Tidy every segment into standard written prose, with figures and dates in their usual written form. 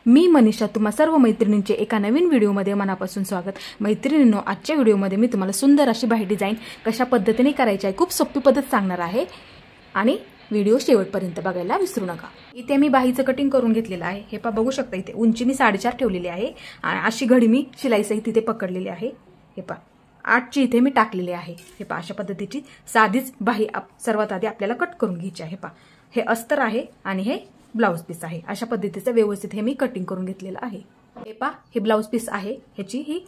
मी मनीषा, तुम्हा सर्व मैत्रिणींचे एका नवीन व्हिडिओमध्ये मनापासून स्वागत। मैत्रिणींनो, आजच्या व्हिडिओमध्ये मी तुम्हाला सुंदर अशी बाही डिझाइन कशा पद्धतीने करायची आहे, खूप सोपी पद्धत सांगणार आहे आणि व्हिडिओ शेवटपर्यंत बघायला विसरू नका। इथे मी बाहीचं कटिंग करून घेतलेलं आहे। हे पहा, बघू शकता इथे उंची मी 4.5 ठेवलेली आहे आणि अशी घडी मी शिलाई सहित इथे पकडलेली आहे। हे पहा, 8ची इथे मी टाकलेली आहे। हे पहा, अशा पद्धतीची साधीच बाही सर्वात आधी आपल्याला कट करून घ्यायची आहे। पहा, हे अस्तर आहे आणि हे ब्लाउज पीस आहे। अशा पद्धतीचं व्यवस्थित हे मी कटिंग करून घेतलेलं आहे। हे पहा, हे ब्लाउज पीस आहे, ह्याची ही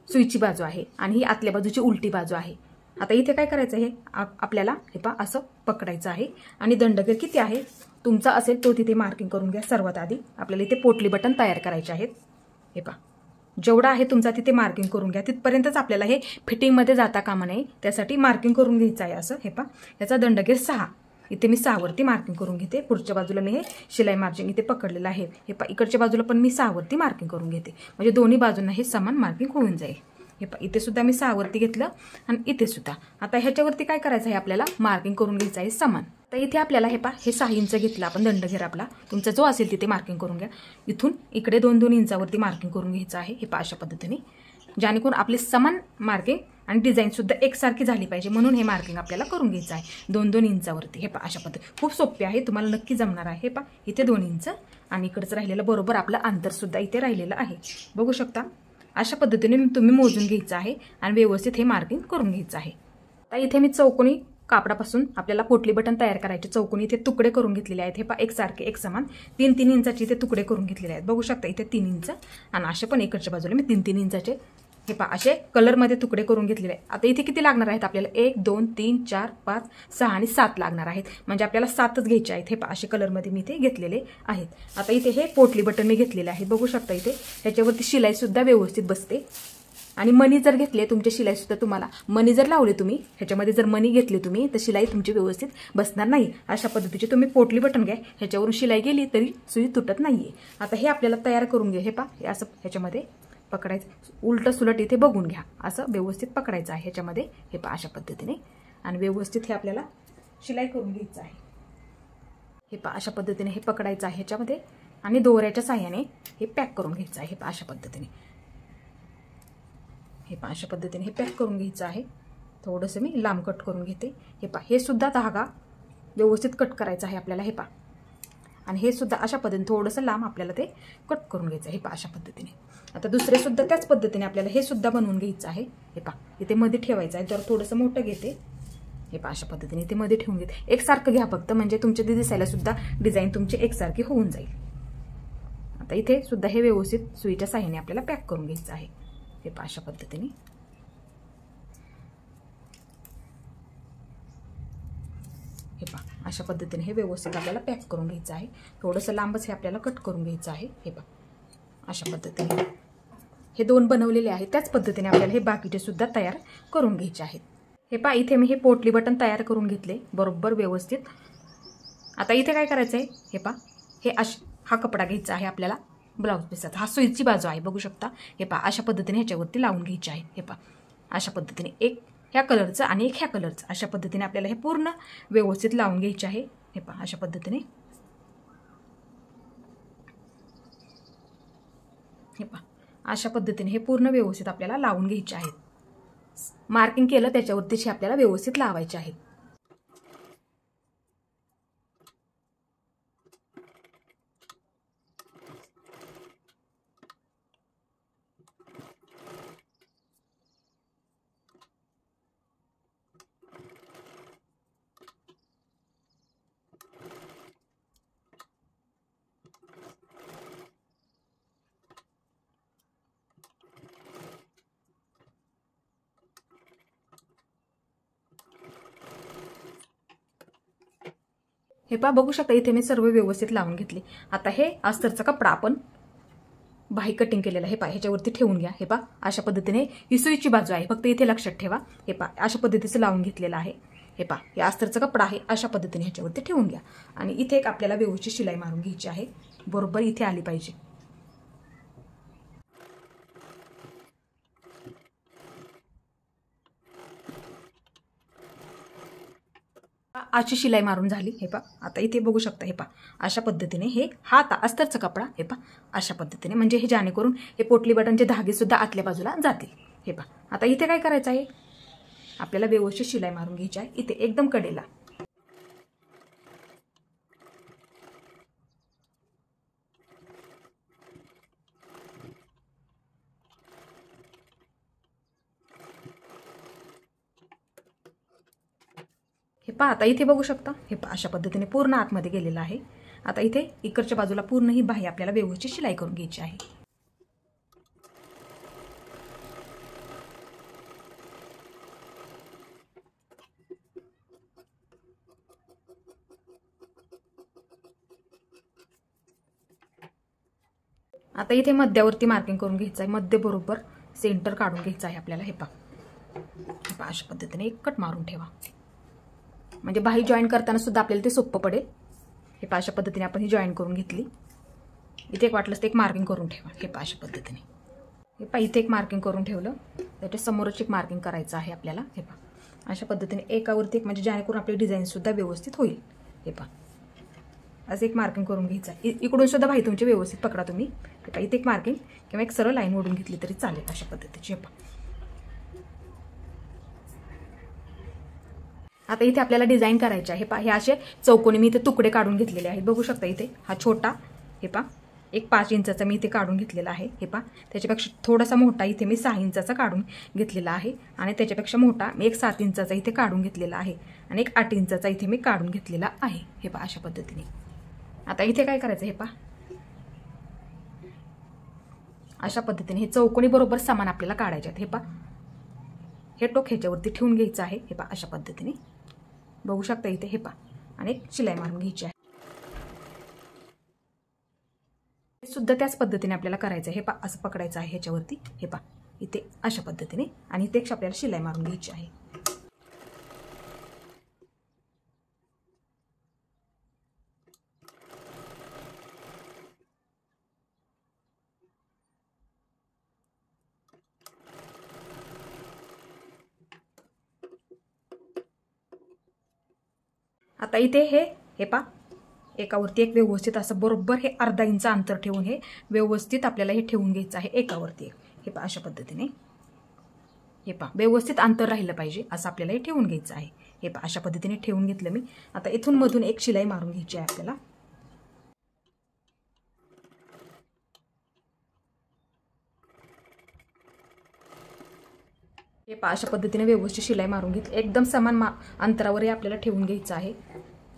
सुईची बाजू आहे आणि ही आतल्या बाजूची उलटी बाजू आहे। आता इथे काय करायचं आहे, आपल्याला हे पहा असं पकडायचं आहे आणि दंडगेर किती आहे तुमचा असेल तो तिथे मार्किंग करून घ्या। सर्वात आधी आपल्याला इथे पोटली बटन तयार करायचे आहेत। हे पहा, जेवढा आहे तुमचा तिथे मार्किंग करून घ्या। तिथपर्यंतच आपल्याला हे फिटिंग मध्ये जाता कामा नये, त्यासाठी मार्किंग करून घ्यायचं आहे। असं हे पहा, याचा दंडगेर 6, इथे मी 6 वरती मार्किंग करून घेते। पुढच्या बाजूला मी हे शिलाई मार्जिन इथे पकडलेलं आहे। हे पहा, इकडच्या बाजूला पण मी 6 वरती मार्किंग करून घेते, म्हणजे दोन्ही बाजूंना हे समान मार्किंग होऊन जाईल। हे पहा, इथे सुद्धा मी 6 वरती घेतलं आणि इथे सुद्धा। आता ह्याच्यावरती काय करायचं आहे, आपल्याला मार्किंग करून घ्यायचं आहे समान। तर इथे आपल्याला हे पहा, हे 6 इंच घेतलं आपण दंडगेर आपला, तुमचा जो असेल तिथे मार्किंग करून घ्या। इथून इकडे 2-2 इंचावरती मार्किंग करून घ्यायचं आहे। हे पहा, अशा पद्धतीने, जेणेकरून आपले समान मार्किंग आणि डिझाइन सुद्धा एकसारखी झाली पाहिजे, म्हणून हे मार्किंग आपल्याला करून घ्यायचं आहे 2-2 इंचावरती। हे पहा, अशा पद्धती खूप सोपी आहे, तुम्हाला नक्की जमणार आहे। हे पहा, इथे 2 इंच आणि इकडचं राहिलेलं बरोबर आपलं अंतर सुद्धा इथे राहिलेलं आहे, बघू शकता। अशा पद्धतीने तुम्ही मोजून घ्यायचं आहे आणि व्यवस्थित हे मार्किंग करून घ्यायचं आहे। आता इथे मी चौकोनी कापडापासून आपल्याला पोटली बटन तयार करायचे, चौकोनी इथे तुकडे करून घेतलेले आहेत। हे पहा, एकसारखे एकसमान 3-3 इंचाचे इथे तुकडे करून घेतलेले आहेत, बघू शकता। इथे 3 इंच आणि असे पण इकडच्या बाजूला मी 3-3 इंचाचे हे पहा असे कलरमध्ये तुकडे करून घेतलेले आहेत। आता इथे किती लागणार आहेत आपल्याला, 1 2 3 4 5 6 आणि 7 लागणार आहेत, म्हणजे आपल्याला 7च घ्यायचे आहेत। हे पहा, असे कलरमध्ये मी इथे घेतलेले आहेत। आता इथे हे पोटली बटन मी घेतलेले आहे, बघू शकता। इथे ह्याच्यावरती शिलाई सुद्धा व्यवस्थित बसते आणि मणी जर घेतले तुमचे, शिलाई सुद्धा तुम्हाला मणी जर लावले तुम्ही ह्याच्यामध्ये, जर मणी घेतली तुम्ही तर शिलाई तुमची व्यवस्थित बसणार नाही। अशा पद्धतीचे तुम्ही पोटली बटन घ्या, ह्याच्यावरून शिलाई गेली तरी सुई तुटत नाहीये। आता हे आपल्याला तयार करून घ्या। हे पहा, हे असं ह्याच्यामध्ये पकडायचं, उलट सुलट इथे बघून घ्या, असं व्यवस्थित पकडायचं आहे ह्याच्यामध्ये। हे पहा, अशा पद्धतीने आणि व्यवस्थित हे आपल्याला शिलाई करून घ्यायचं आहे। हे पहा, अशा पद्धतीने हे पकडायचं आहे ह्याच्यामध्ये आणि दोऱ्याच्या साहाय्याने हे पॅक करून घ्यायचं आहे। हे पहा, अशा पद्धतीने, हे पहा अशा पद्धतीने हे पॅक करून घ्यायचं आहे। थोडंसं मी लांब कट करून घेते। हे पहा, हे सुद्धा धागा व्यवस्थित कट करायचा आहे आपल्याला। हे पहा, आणि हे सुद्धा अशा पद्धतीने थोडंसं लांब आपल्याला ते कट करून घ्यायचं आहे। हे पहा, अशा पद्धतीने। आता दुसरे सुद्धा त्याच पद्धतीने आपल्याला हे सुद्धा बनवून घ्यायचं आहे। हे पहा, इथे मध्ये ठेवायचं आहे, जर थोडंसं मोठं घेते। हे पहा, अशा पद्धतीने इथे मध्ये ठेवून घेते, एकसारखं घ्या फक्त, म्हणजे तुमच्या दिसायला सुद्धा डिझाईन तुमची एकसारखी होऊन जाईल। आता इथे सुद्धा हे व्यवस्थित सुईच्या साहाय्याने आपल्याला पॅक करून घ्यायचं आहे। हे पहा, अशा पद्धतीने। हे पहा, अशा पद्धतीने हे व्यवस्थित आपल्याला पॅक करून घ्यायचं आहे। थोडंसं लांबच हे आपल्याला कट करून घ्यायचं आहे। हे पहा, अशा पद्धतीने हे 2 बनवलेले आहेत, त्याच पद्धतीने आपल्याला हे बाकीचे सुद्धा तयार करून घ्यायचे आहेत। हे पहा, इथे मी हे पोटली बटन तयार करून घेतले बरोबर व्यवस्थित। आता इथे काय करायचं आहे, हे पहा, हे हा कपडा घ्यायचा आहे आपल्याला ब्लाउज पीसचा, हा सुईची बाजू आहे, बघू शकता। हे पहा, अशा पद्धतीने ह्याच्यावरती लावून घ्यायचे आहे। हे पहा, अशा पद्धतीने एक ह्या कलरचं आणि एक ह्या कलरचं, अशा पद्धतीने आपल्याला हे पूर्ण व्यवस्थित लावून घ्यायचे आहे। हे पहा, अशा पद्धतीने। हे पहा, अशा पद्धतीने हे पूर्ण व्यवस्थित आपल्याला लावून घ्यायचे आहेत। मार्किंग केलं त्याच्यावरतीच आपल्याला व्यवस्थित लावायचे आहेत। हे पहा, बघू शकता, इथे मी सर्व व्यवस्थित लावून घेतले। आता हे अस्तरचा कपडा आपण बाही कटिंग केलेला, हे पहा ह्याच्यावरती ठेवून घ्या। हे पहा, अशा पद्धतीने ही सुईची बाजू आहे, फक्त इथे लक्षात ठेवा। हे पहा, अशा पद्धतीचं लावून घेतलेलं आहे। हे पहा, हे अस्तरचा कपडा आहे, अशा पद्धतीने ह्याच्यावरती ठेवून घ्या आणि इथे एक आपल्याला व्यवस्थित शिलाई मारून घ्यायची आहे, बरोबर इथे आली पाहिजे। अशी शिलाई मारून झाली. हे पहा आता इथे बघू शकता. हे पहा अशा पद्धतीने हे हात अस्तरचा कपडा. हे पहा अशा पद्धतीने, म्हणजे हे जेणेकरून हे पोटली बटनचे धागे सुद्धा आतल्या बाजूला जातील. हे पहा आता इथे काय करायचं आहे, आपल्याला व्यवस्थित शिलाई मारून घ्यायची आहे इथे एकदम कडेला. हे पहा आता इथे बघू शकता. हे पहा अशा पद्धतीने पूर्ण आतमध्ये गेलेलं आहे. आता इथे इकडच्या बाजूला पूर्ण ही बाही आपल्याला व्यवस्थित शिलाई करून घ्यायची आहे. आता इथे मध्यावरती मार्किंग करून घ्यायचं आहे. मध्य बरोबर सेंटर काढून घ्यायचं आहे आपल्याला. हे पहा अशा पद्धतीने एक कट मारून ठेवा, म्हणजे बाही जॉईन करताना सुद्धा आपल्याला ते सोपं पडेल. हे पहा अशा पद्धतीने आपण ही जॉईन करून घेतली. इथे एक वाटलंच ते एक मार्किंग करून ठेवा. हे पहा अशा पद्धतीने. हे पहा इथे एक मार्किंग करून ठेवलं, त्याच्या समोरच एक मार्किंग करायचं आहे आपल्याला. हे पहा अशा पद्धतीने एकावरती एक, म्हणजे जेणेकरून आपली डिझाईन सुद्धा व्यवस्थित होईल. हे पहा असं एक मार्किंग करून घ्यायचं आहे. इकडून सुद्धा बाही तुमची व्यवस्थित पकडा तुम्ही. हे पहा इथे एक मार्किंग किंवा एक सरळ लाईन ओढून घेतली तरी चालेल अशा पद्धतीची. हे पहा आता इथे आपल्याला डिझाईन करायचे आहे. पहा हे असे चौकोनी मी इथे तुकडे काढून घेतलेले आहेत. बघू शकता इथे हा छोटा, हे पहा एक 5 इंचाचा मी इथे काढून घेतलेला आहे. हे पहा त्याच्यापेक्षा थोडासा मोठा इथे मी 6 इंचाचा काढून घेतलेला आहे, आणि त्याच्यापेक्षा मोठा मी एक 7 इंचाचा इथे काढून घेतलेला आहे, आणि एक 8 इंचाचा इथे मी काढून घेतलेला आहे. हे पहा अशा पद्धतीने. आता इथे काय करायचं, हे पहा अशा पद्धतीने हे चौकोनी बरोबर समान आपल्याला काढायचे आहेत. हे पहा हे टोक ह्याच्यावरती ठेवून घ्यायचं आहे. हे पहा अशा पद्धतीने बघू शकता इथे. हे पहा आणि एक शिलाई मारून घ्यायची आहे. सुद्धा त्याच पद्धतीने आपल्याला करायचं आहे. हे पहा असं पकडायचं आहे ह्याच्यावरती. हे पहा इथे अशा पद्धतीने, आणि इथे आपल्याला शिलाई मारून घ्यायची आहे. आता इथे हे पहा एकावरती एक व्यवस्थित असं बरोबर हे अर्धा इंच अंतर ठेवून हे व्यवस्थित आपल्याला हे ठेवून घ्यायचं आहे एकावरती एक. हे पहा अशा पद्धतीने. हे पहा व्यवस्थित अंतर राहिलं पाहिजे असं आपल्याला हे ठेवून घ्यायचं आहे. हे पहा अशा पद्धतीने ठेवून घेतलं मी. आता इथून मधून एक शिलाई मारून घ्यायची आहे आपल्याला. हे पहा अशा पद्धतीने व्यवस्थित शिलाई मारून घेतली. एकदम समान अंतरावर हे आपल्याला ठेवून घ्यायचं आहे.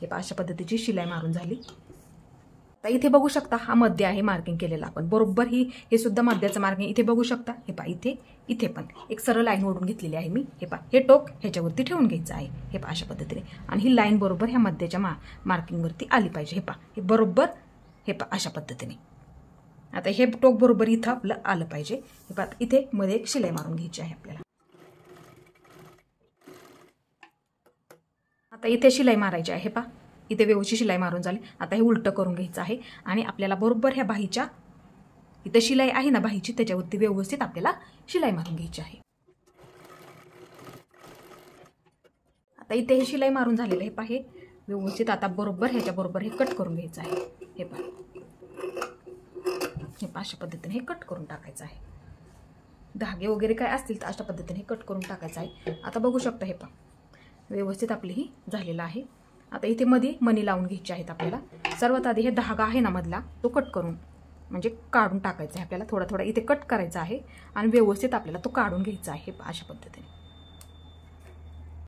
हे पहा अशा पद्धतीची शिलाई मारून झाली. आता इथे बघू शकता हा मध्य आहे मार्किंग केलेला आपण बरोबर. हे सुद्धा मध्याचं मार्किंग इथे बघू शकता. हे पहा इथे पण एक सरळ लाईन ओढून घेतलेली आहे मी. हे पहा हे टोक ह्याच्यावरती ठेवून घ्यायचं आहे. हे पहा अशा पद्धतीने, आणि ही लाईन बरोबर ह्या मध्याच्या मार्किंगवरती आली पाहिजे. हे पहा हे बरोबर. हे पहा अशा पद्धतीने. आता हे टोक बरोबर इथं आपलं आलं पाहिजे. हे पहा इथे मध्ये एक शिलाई मारून घ्यायची आहे आपल्याला. आता इथे शिलाई मारायची आहे. हे पहा इथे व्यवस्थित शिलाई मारून झाली. आता हे उलटं करून घ्यायचं आहे, आणि आपल्याला बरोबर ह्या बाहीच्या इथे शिलाई आहे ना बाहीची, त्याच्यावरती व्यवस्थित आपल्याला शिलाई मारून घ्यायची आहे. आता इथे हे शिलाई मारून झालेलं आहे. पहा हे व्यवस्थित आता बरोबर ह्याच्या बरोबर हे कट करून घ्यायचं आहे. हे पहा हे अशा पद्धतीने हे कट करून टाकायचं आहे. धागे वगैरे काय असतील तर अशा पद्धतीने कट करून टाकायचं आहे. आता बघू शकता. हे पहा व्यवस्थित आपली ही झालेला आहे. आता इथे मध्ये मणी लावून घ्यायचे आहेत आपल्याला. सर्वात आधी हे धागा आहे ना मधला, तो कट करून म्हणजे काढून टाकायचा आहे आपल्याला. थोडा थोडा इथे कट करायचा आहे, आणि व्यवस्थित आपल्याला तो काढून घ्यायचा आहे. अशा पद्धतीने.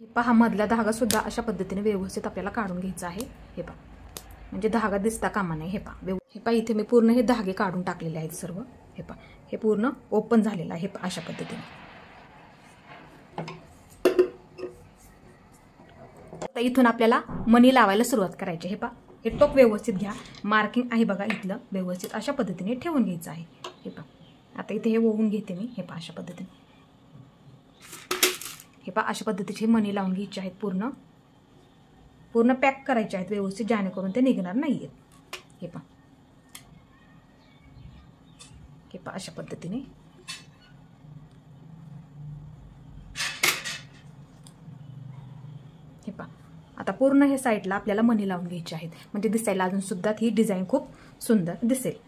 हे पहा मधला धागा सुद्धा अशा पद्धतीने व्यवस्थित आपल्याला काढून घ्यायचा आहे. हे पहा म्हणजे धागा दिसता कामा नाही. हे पहा इथे मी पूर्ण हे धागे काढून टाकलेले आहेत सर्व. हे पहा हे पूर्ण ओपन झालेलं आहे. अशा पद्धतीने. आता इथून आपल्याला मणी लावायला सुरुवात करायची. हे पहा हे टोक व्यवस्थित घ्या. मार्किंग आहे बघा इथलं व्यवस्थित अशा पद्धतीने ठेवून घ्यायचं आहे. हे पहा आता इथे हे ओवून घेते मी. हे पहा अशा पद्धतीने. हे पहा अशा पद्धतीचे मणी लावून घ्यायचे आहेत. पूर्ण पॅक करायचे आहेत व्यवस्थित, जेणेकरून ते निघणार नाहीयेत. हे पहा अशा पद्धतीने. हे पहा आता पूर्ण हे साईडला आपल्याला मणी लावून घ्यायचे आहेत, म्हणजे दिसायला अजून सुद्धा ही डिझाईन खूप सुंदर दिसेल.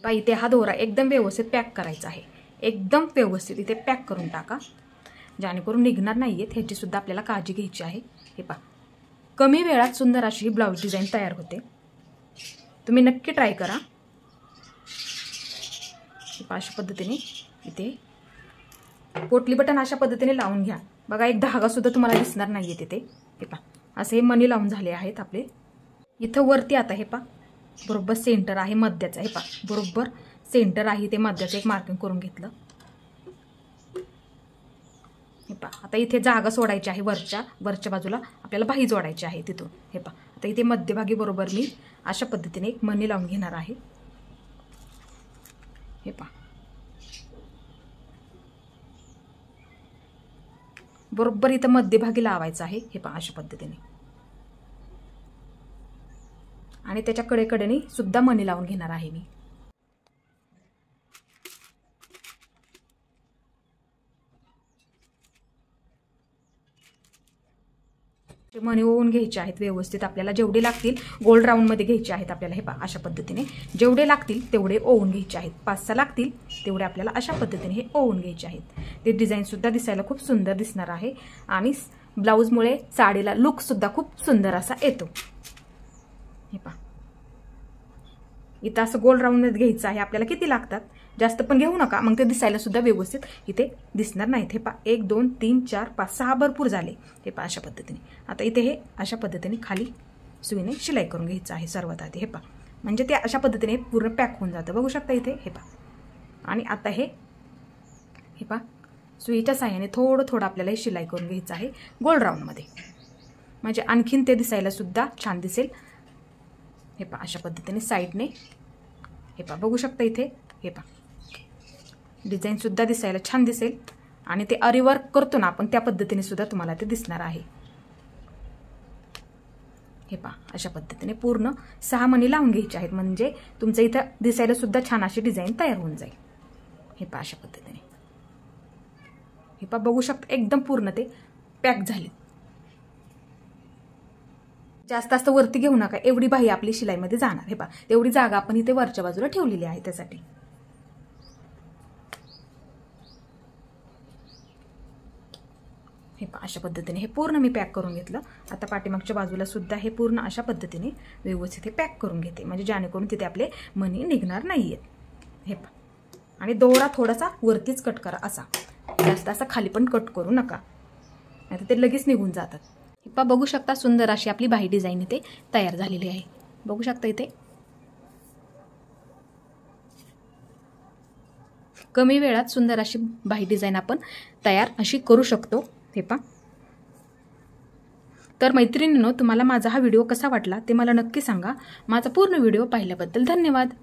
हे इथे हा दोरा एकदम व्यवस्थित पॅक करायचा आहे, एकदम व्यवस्थित इथे पॅक करून टाका, जेणेकरून निघणार नाहीये. ह्याची सुद्धा आपल्याला काळजी घ्यायची आहे. हे पहा, कमी वेळात सुंदर अशी ही ब्लाऊज डिझाईन तयार होते. तुम्ही नक्की ट्राय करा. अशा पद्धतीने इथे पोटली बटन अशा पद्धतीने लावून घ्या. बघा, एक धागा सुद्धा तुम्हाला दिसणार नाहीये तिथे. हे पहा, असे मणी लावून झाले आहेत आपले. इथं वरती आता हे पहा बरोबर सेंटर आहे मध्याचं. हे पहा, बरोबर सेंटर आहे ते मध्याचं एक मार्किंग करून घेतलं. हे पहा, आता इथे जागा सोडायची आहे. वरच्या बाजूला आपल्याला बाही जोडायची आहे तिथून. हे पहा, आता इथे मध्यभागी बरोबर मी अशा पद्धतीने एक मणी लावून घेणार आहे. हे पहा, बरोबर इथं मध्यभागी लावायचं आहे. हे पहा, अशा पद्धतीने, आणि त्याच्या कडेकडेने सुद्धा मणी लावून घेणार आहे मी. मणी ओवून घ्यायचे आहेत व्यवस्थित. आपल्याला जेवढे लागतील गोल्ड राऊंड मध्ये घ्यायचे आहेत आपल्याला. हे पहा, अशा पद्धतीने जेवढे लागतील तेवढे ओवून घ्यायचे आहेत. 5-6 लागतील तेवढे आपल्याला अशा पद्धतीने हे ओवून घ्यायचे आहेत. ते डिझाईन सुद्धा दिसायला खूप सुंदर दिसणार आहे आणि ब्लाऊजमुळे साडीला लुक सुद्धा खूप सुंदर असा येतो. हे पहा, इथं असं गोल राऊंड घ्यायचं आहे आपल्याला. किती लागतात जास्त पण घेऊ नका, मग ते दिसायला सुद्धा व्यवस्थित इथे दिसणार नाहीत. हे पहा, 1 2 3 4 5 6 भरपूर झाले. हे पहा, अशा पद्धतीने आता इथे हे अशा पद्धतीने खाली सुईने शिलाई करून घ्यायचं आहे सर्वात आधी. हे पहा, म्हणजे ते अशा पद्धतीने पूर्ण पॅक होऊन जातं. बघू शकता इथे. हे पहा, आणि आता हे पहा सुईच्या साह्याने थोडं थोडं आपल्याला हे शिलाई करून घ्यायचं आहे गोल राऊंडमध्ये, म्हणजे आणखीन ते दिसायला सुद्धा छान दिसेल. हे पहा, अशा पद्धतीने साईडने. हे पहा, बघू शकता इथे. हे पहा, डिझाईन सुद्धा दिसायला छान दिसेल आणि ते आरीवर्क करतो ना आपण त्या पद्धतीने सुद्धा तुम्हाला ते दिसणार आहे. हे पहा, अशा पद्धतीने पूर्ण 6 मणी लावून घ्यायचे आहेत, म्हणजे तुमचं इथं दिसायला सुद्धा छान अशी डिझाईन तयार होऊन जाईल. हे पहा, अशा पद्धतीने. हे पहा, बघू शकता एकदम पूर्ण ते पॅक झाले. जास्त वरती घेऊ नका, एवढी बाही आपली शिलाईमध्ये जाणार. हे पहा, तेवढी जागा आपण इथे वरच्या बाजूला ठेवलेली आहे त्यासाठी. हे पहा, अशा पद्धतीने हे पूर्ण मी पॅक करून घेतलं. आता पाठीमागच्या बाजूला सुद्धा हे पूर्ण अशा पद्धतीने व्यवस्थित हे पॅक करून घेते, म्हणजे जेणेकरून तिथे आपले मणी निघणार नाहीयेत. हे पहा, आणि दोरा थोडासा वरतीच कट करा, असा जास्त असा खाली पण कट करू नका, नाहीतर ते लगेच निघून जातात. हे पहा, बघू शकता सुंदर अशी आपली बाही डिझाईन इथे तयार झालेली आहे. बघू शकता इथे कमी वेळात सुंदर अशी बाही डिझाईन आपण तयार अशी करू शकतो. हे पहा, तर मैत्रिणींनो, तुम्हाला माझा हा व्हिडिओ कसा वाटला ते मला नक्की सांगा. माझा पूर्ण व्हिडिओ पाहिल्याबद्दल धन्यवाद.